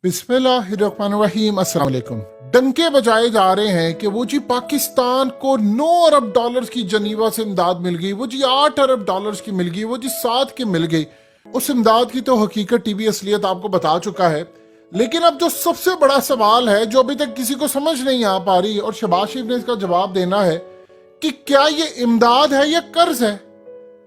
बिस्मिल्लाहिर्रहमानिर्रहीम। अस्सलाम वालेकुम। डंके बजाए जा रहे हैं कि वो जी पाकिस्तान को 9 अरब डॉलर्स की जनीवा से इमदाद मिल गई, वो जी 8 अरब डॉलर्स की मिल गई, वो जी 7 की मिल गई। उस इमदाद की तो हकीकत टीवी असलियत आपको बता चुका है, लेकिन अब जो सबसे बड़ा सवाल है जो अभी तक किसी को समझ नहीं आ पा रही और शहबाज शरीफ ने इसका जवाब देना है कि क्या ये इमदाद है या कर्ज है,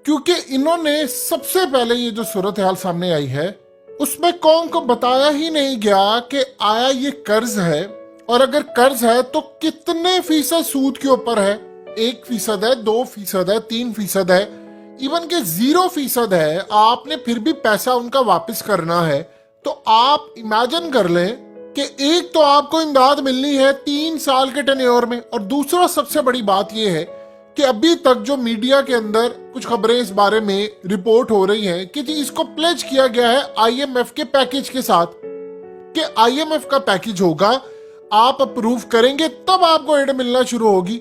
क्योंकि इन्होंने सबसे पहले ये जो सूरत हाल सामने आई है उसमें कौम को बताया ही नहीं गया कि आया ये कर्ज है, और अगर कर्ज है तो कितने फीसद सूद के ऊपर है। 1% है, 2% है, 3% है, इवन के 0% है। आपने फिर भी पैसा उनका वापस करना है तो आप इमेजिन कर लें कि एक तो आपको इमदाद मिलनी है 3 साल के टेन्योर में, और दूसरा सबसे बड़ी बात यह है कि अभी तक जो मीडिया के अंदर कुछ खबरें इस बारे में रिपोर्ट हो रही हैं कि जी इसको प्लेज किया गया है आईएमएफ के पैकेज के साथ, कि आईएमएफ का पैकेज होगा, आप अप्रूव करेंगे तब आपको एड मिलना शुरू होगी।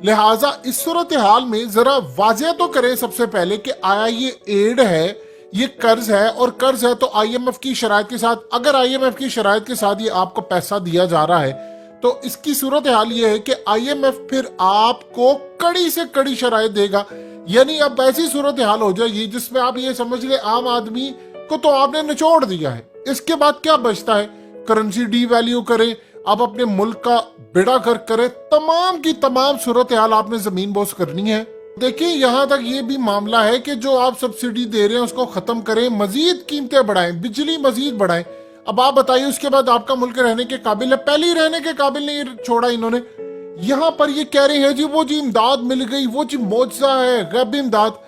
लिहाजा इस सूरत हाल में जरा वाज़ेह तो करें सबसे पहले कि आया ये एड है, ये कर्ज है, और कर्ज है तो आईएमएफ की शराइत के साथ। अगर आईएमएफ की शराइत के साथ ये आपको पैसा दिया जा रहा है तो इसकी सूरत हाल ये है कि आईएमएफ फिर आपको कड़ी से कड़ी शराइत देगा। यानी अब ऐसी सूरत हाल हो जाएगी जिसमें आप ये समझ ले आम आदमी को तो आपने निचोड़ दिया है। इसके बाद क्या बचता है? करेंसी डी वैल्यू करें, आप अपने मुल्क का बेड़ा गर्क करें, तमाम की तमाम सूरत हाल आपने जमीन बोस करनी है। देखिए यहाँ तक ये भी मामला है कि जो आप सब्सिडी दे रहे हैं उसको खत्म करें, मजीद कीमतें बढ़ाएं, बिजली मजीद बढ़ाएं। अब आप बताइए उसके बाद आपका मुल्क रहने के काबिल है? पहले ही रहने के काबिल नहीं छोड़ा इन्होंने। यहाँ पर ये कह रहे हैं जी वो जी इमदाद मिल गई, वो जी मौजज़ा है, गैब इमदाद।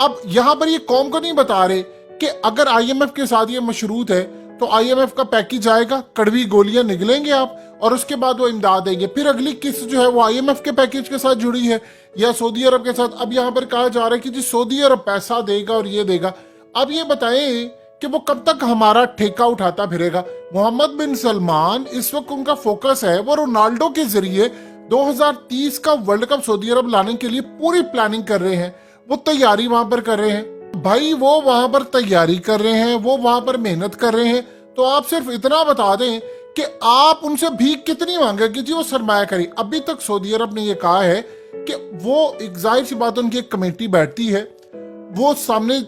अब यहाँ पर ये कौम को नहीं बता रहे कि अगर आईएमएफ के साथ ये मशरूत है तो आईएमएफ का पैकेज आएगा, कड़वी गोलियां निगलेंगे आप, और उसके बाद वो इमदाद देंगे। फिर अगली किस्त जो है वो आईएमएफ के पैकेज के साथ जुड़ी है या सऊदी अरब के साथ। अब यहाँ पर कहा जा रहा है कि जी सऊदी अरब पैसा देगा और ये देगा। अब ये बताएं कि वो कब तक हमारा ठेका उठाता फिरेगा। मोहम्मद बिन सलमान इस वक्त उनका फोकस है, वो रोनाल्डो के जरिए 2030 का वर्ल्ड कप सऊदी अरब लाने के लिए पूरी प्लानिंग कर रहे हैं, वो तैयारी वहां पर कर रहे हैं। भाई वो वहां पर तैयारी कर रहे हैं, वो वहां पर मेहनत कर रहे हैं, तो आप सिर्फ इतना बता दें कि आप उनसे भीख कितनी मांगेंगे जी वो सरमाया करी। अभी तक सऊदी अरब ने ये कहा है कि वो एक जाहिर सी बात, उनकी एक कमेटी बैठती है, वो सामने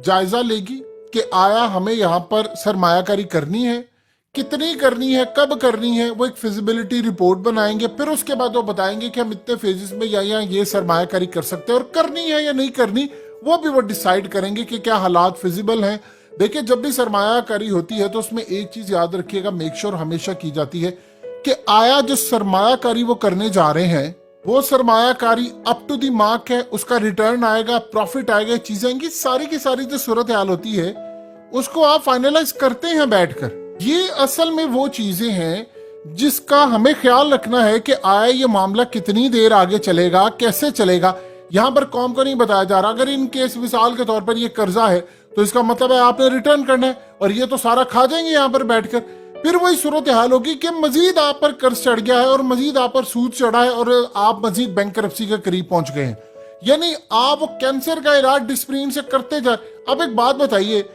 जायजा लेगी कि आया हमें यहाँ पर सरमायाकारी करनी है, कितनी करनी है, कब करनी है। वो एक फिजिबिलिटी रिपोर्ट बनाएंगे, फिर उसके बाद वो बताएंगे कि हम इतने फेजेस में या ये सरमायाकारी कर सकते हैं, और करनी है या नहीं करनी वो भी वो डिसाइड करेंगे कि क्या हालात फिजिबल हैं। देखिए जब भी सरमायाकारी होती है तो उसमें एक चीज याद रखिएगा, मेक श्योर हमेशा की जाती है कि आया जो सरमायाकारी वो करने जा रहे हैं वो सरमायाकारी अप टू दी मार्क है, उसका रिटर्न आएगा, प्रॉफिट आएगा, चीजें आएंगी, सारी की सारी जो सूरत हाल होती है उसको आप फाइनलाइज करते हैं बैठकर। ये असल में वो चीजें हैं जिसका हमें ख्याल रखना है कि आया ये मामला कितनी देर आगे चलेगा, कैसे चलेगा। यहाँ पर कौम को नहीं बताया जा रहा। अगर इन केस मिसाल के तौर पर ये कर्जा है तो इसका मतलब है आपने रिटर्न करना है, और ये तो सारा खा जाएंगे यहाँ पर बैठकर। फिर वही सूरत हाल होगी कि मजीद आप पर कर्ज चढ़ गया है और मजीद आप पर सूद चढ़ा है और आप मजीद बैंकरप्सी के करीब पहुंच गए हैं। यानी आप वो कैंसर का इलाज डिस्प्रिन से करते जा। अब एक बात बताइए,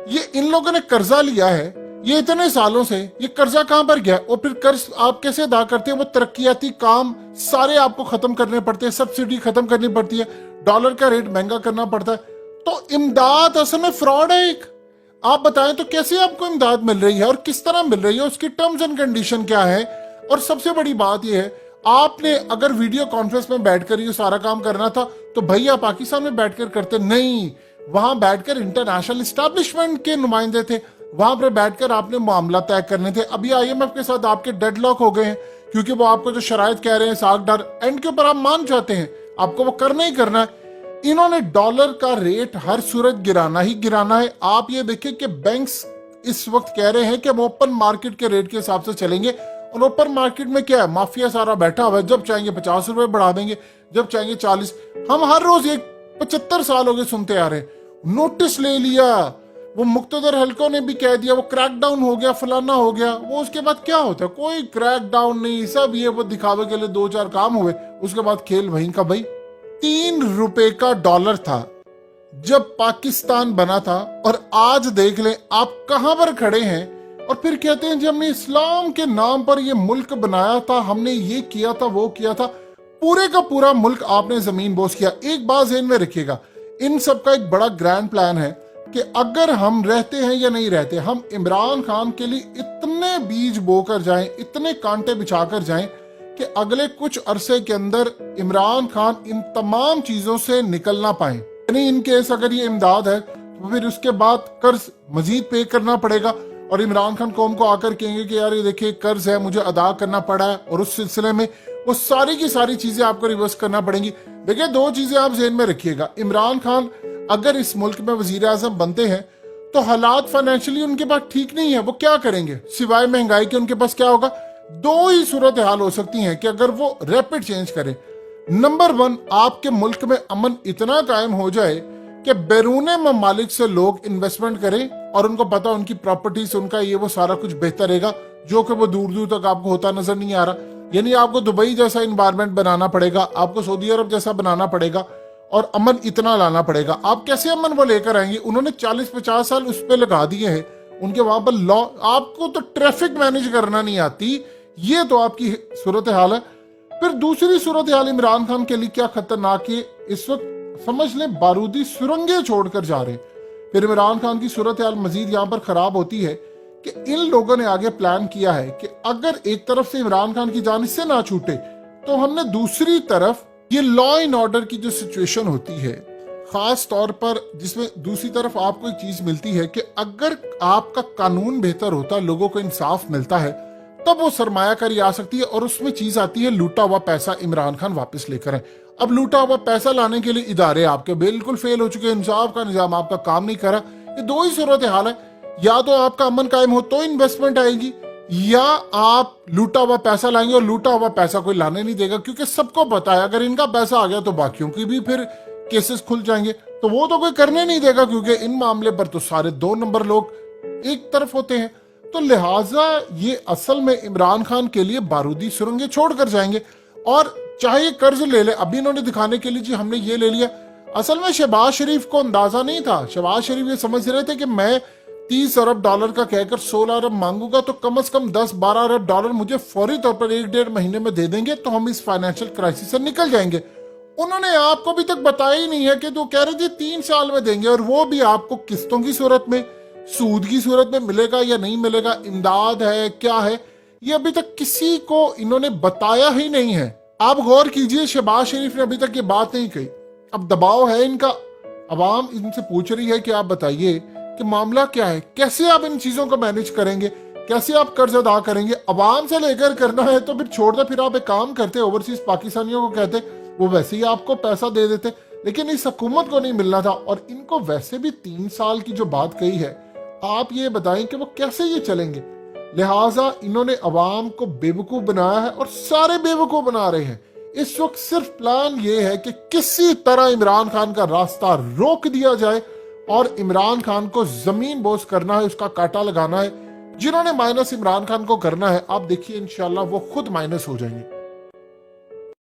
ये इन लोगों ने कर्जा लिया है, ये इतने सालों से, ये कर्जा कहां पर गया? और फिर कर्ज आप कैसे अदा करते हैं? वो तरक्याती काम सारे आपको खत्म करने पड़ते हैं, सब्सिडी खत्म करनी पड़ती है, डॉलर का रेट महंगा करना पड़ता है। तो इमदाद असल में फ्रॉड है एक। आप बताएं तो कैसे आपको इमदाद मिल रही है और किस तरह मिल रही है, उसकी टर्म्स एंड कंडीशन क्या है? और सबसे बड़ी बात यह है, आपने अगर वीडियो कॉन्फ्रेंस में बैठकर ये सारा काम करना था तो भैया पाकिस्तान में बैठकर करते नहीं। वहां बैठकर इंटरनेशनल एस्टैब्लिशमेंट के नुमाइंदे थे, वहां पर बैठकर आपने मामला तय करने थे। अभी आईएमएफ के साथ आपके डेडलॉक हो गए हैं क्योंकि वो आपको जो शराइत कह रहे हैं साख डर एंड के ऊपर आप मान जाते हैं, आपको वो करना ही करना है। इन्होंने डॉलर का रेट हर सूरत गिराना ही गिराना है। आप ये देखिए कि बैंक्स इस वक्त कह रहे हैं कि हम ओपन मार्केट के रेट के हिसाब से चलेंगे, और ओपन मार्केट में क्या है, माफिया सारा बैठा हुआ है, जब चाहेंगे 50 रुपए बढ़ा देंगे, जब चाहेंगे 40। हम हर रोज एक 75 साल हो गए सुनते आ रहे हैं, नोटिस ले लिया, वो मुक्तदर हलकों ने भी कह दिया, वो क्रैकडाउन हो गया, फलाना हो गया। वो उसके बाद क्या होता है? कोई क्रैकडाउन नहीं, सब ये वो दिखावे के लिए 2-4 काम हुए, उसके बाद खेल वहीं का। भाई 3 रुपए का डॉलर था जब पाकिस्तान बना था, और आज देख लें आप कहां पर खड़े हैं। और फिर कहते हैं जी हमने इस्लाम के नाम पर ये मुल्क बनाया था, हमने ये किया था, वो किया था। पूरे का पूरा मुल्क आपने जमीन बोस किया। एक बात ज़हन में रखिएगा, इन सब का एक बड़ा ग्रैंड प्लान है कि अगर हम रहते हैं या नहीं रहते, हम इमरान खान के लिए इतने बीज बो कर जाएं, इतने कांटे बिछा कर जाएं कि अगले कुछ अरसे के अंदर इमरान खान इन तमाम चीजों से निकल ना पाए। यानी इन केस अगर ये इमदाद है तो फिर उसके बाद कर्ज मजीद पे करना पड़ेगा और इमरान खान कौम को आकर कहेंगे कि यार ये देखिए कर्ज है, मुझे अदा करना पड़ा है, और उस सिलसिले में वो सारी की सारी चीजें आपको रिवर्स करना पड़ेंगी। देखिए दो चीजें आप ज़हन में रखिएगा, इमरान खान अगर इस मुल्क में वजीर आजम बनते हैं तो हालात फाइनेंशियली उनके पास ठीक नहीं है, वो क्या करेंगे सिवाय महंगाई के? उनके पास क्या होगा? दो ही सूरत हाल हो सकती हैं कि अगर वो रैपिड चेंज करें। नंबर 1, आपके मुल्क में अमन इतना कायम हो जाए कि बैरून ममालिक से लोग इन्वेस्टमेंट करें और उनको पता उनकी प्रॉपर्टी से उनका ये वो सारा कुछ बेहतर रहेगा, जो कि वो दूर दूर तक आपको होता नजर नहीं आ रहा। यानी आपको दुबई जैसा इन्वायरमेंट बनाना पड़ेगा, आपको सऊदी अरब जैसा बनाना पड़ेगा और अमन इतना लाना पड़ेगा। आप कैसे अमन वो लेकर आएंगे? उन्होंने 40-50 साल उस पर लगा दिए हैं, उनके वहां पर लॉ, आपको तो ट्रैफिक मैनेज करना नहीं आती। ये तो आपकी सूरत हाल है। फिर दूसरी सूरत हाल इमरान खान के लिए क्या खतरनाक है, इस वक्त समझ लें बारूदी सुरंगें छोड़कर जा रहे हैं। फिर इमरान खान की सूरत हाल मजीद यहाँ पर खराब होती है कि इन लोगों ने आगे प्लान किया है कि अगर एक तरफ से इमरान खान की जान इससे ना छूटे तो हमने दूसरी तरफ ये लॉ एंड ऑर्डर की जो सिचुएशन होती है, खास तौर पर जिसमें दूसरी तरफ आपको एक चीज मिलती है कि अगर आपका कानून बेहतर होता, लोगों को इंसाफ मिलता है, तब वो सरमायाकारी आ सकती है और उसमें चीज आती है लूटा हुआ पैसा इमरान खान वापस लेकर आए। अब लूटा हुआ पैसा लाने के लिए इदारे आपके बिल्कुल फेल हो चुके हैं, इंसाफ का निजाम आपका काम नहीं कर रहा। ये दो ही सूरत हाल है, या तो आपका अमन कायम हो तो इन्वेस्टमेंट आएगी, या आप लूटा हुआ पैसा लाएंगे और लूटा हुआ पैसा कोई लाने नहीं देगा, क्योंकि सबको पता है अगर इनका पैसा आ गया तो बाकियों की भी फिर केसेस खुल जाएंगे, तो वो तो कोई करने नहीं देगा, क्योंकि इन मामले पर तो सारे 2 नंबर लोग एक तरफ होते हैं। तो लिहाजा ये असल में इमरान खान के लिए बारूदी सुरंगें छोड़कर जाएंगे। और चाहे कर्ज ले ले, अभी इन्होंने दिखाने के लिए जी हमने ये ले लिया, असल में शहबाज शरीफ को अंदाजा नहीं था। शहबाज शरीफ ये समझ रहे थे कि मैं 30 अरब डॉलर का कहकर 16 अरब मांगूंगा तो कम से कम 10-12 अरब डॉलर मुझे फौरी तौर पर 1-1.5 महीने में दे देंगे, तो हम इस फाइनेंशियल क्राइसिस से निकल जाएंगे। उन्होंने आपको अभी तक बताया ही नहीं है कि जो कह रहे थे 3 साल में देंगे, और वो भी आपको किस्तों की सूरत में, सूद की सूरत में मिलेगा या नहीं मिलेगा, इमदाद है क्या है, ये अभी तक किसी को इन्होंने बताया ही नहीं है। आप गौर कीजिए, शहबाज शरीफ ने अभी तक ये बात नहीं कही। अब दबाव है इनका, अवाम इनसे पूछ रही है कि आप बताइए कि मामला क्या है, कैसे आप इन चीजों को मैनेज करेंगे, कैसे आप कर्ज अदा करेंगे। अवाम से लेकर करना है तो फिर छोड़ दे, फिर आप एक काम करते, ओवरसीज पाकिस्तानियों को कहते, वो वैसे ही आपको पैसा दे देते, लेकिन इस हुकूमत को नहीं मिलना था। और इनको वैसे भी 3 साल की जो बात कही है, आप ये बताएं कि वो कैसे ये चलेंगे। लिहाजा इन्होंने अवाम को बेवकूफ बनाया है और सारे बेवकूफ बना रहे हैं। इस वक्त सिर्फ प्लान ये है कि किसी तरह इमरान खान का रास्ता रोक दिया जाए और इमरान खान को जमीन बोस करना है, उसका काटा लगाना है। जिन्होंने माइनस इमरान खान को करना है, आप देखिए इंशाल्लाह वो खुद माइनस हो जाएंगे।